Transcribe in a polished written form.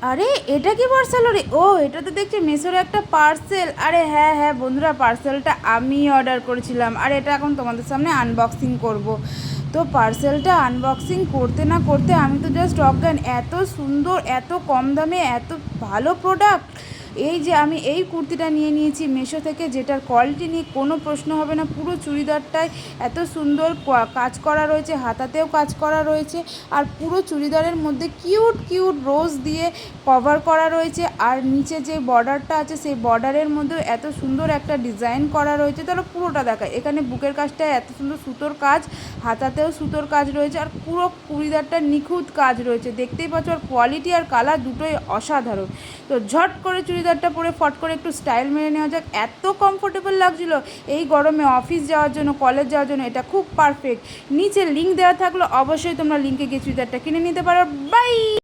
আরে এটা কি পার্সেল রে? ও এটা তো দেখছি মেসোর একটা পার্সেল। আরে হ্যাঁ হ্যাঁ বন্ধুরা, পার্সেলটা আমি অর্ডার করেছিলাম, আর এটা এখন তোমাদের সামনে আনবক্সিং করব। তো পার্সেলটা আনবক্সিং করতে না করতে আমি তো জাস্ট অজ্ঞান, এত সুন্দর, এত কম দামে, এত ভালো প্রোডাক্ট। এই যে আমি এই কুর্তিটা নিয়ে নিয়েছি মেশো থেকে, যেটার কোয়ালিটি নিয়ে কোনো প্রশ্ন হবে না। পুরো চুড়িদারটায় এত সুন্দর কাজ করা রয়েছে, হাতাতেও কাজ করা রয়েছে, আর পুরো চুড়িদারের মধ্যে কিউট কিউট রোজ দিয়ে কভার করা রয়েছে। আর নিচে যে বর্ডারটা আছে সেই বর্ডারের মধ্যেও এত সুন্দর একটা ডিজাইন করা রয়েছে। তাহলে পুরোটা দেখায়, এখানে বুকের কাজটায় এত সুন্দর সুতোর কাজ, হাতাতেও সুতোর কাজ রয়েছে, আর পুরো চুড়িদারটা নিখুঁত কাজ রয়েছে, দেখতেই পাচ্ছ। আর কোয়ালিটি আর কালার দুটোই অসাধারণ। তো ঝট করে চুড়িদারটা পরে ফট করে একটু স্টাইল মেরে নেওয়া যাক। এত কমফোর্টেবল লাগছিলো এই গরমে অফিস যাওয়ার জন্য, কলেজ যাওয়ার জন্য, এটা খুব পারফেক্ট। নিচে লিঙ্ক দেওয়া থাকলো, অবশ্যই তোমরা লিঙ্কে গিয়ে চুড়িদারটা কিনে নিতে পারো। বাই।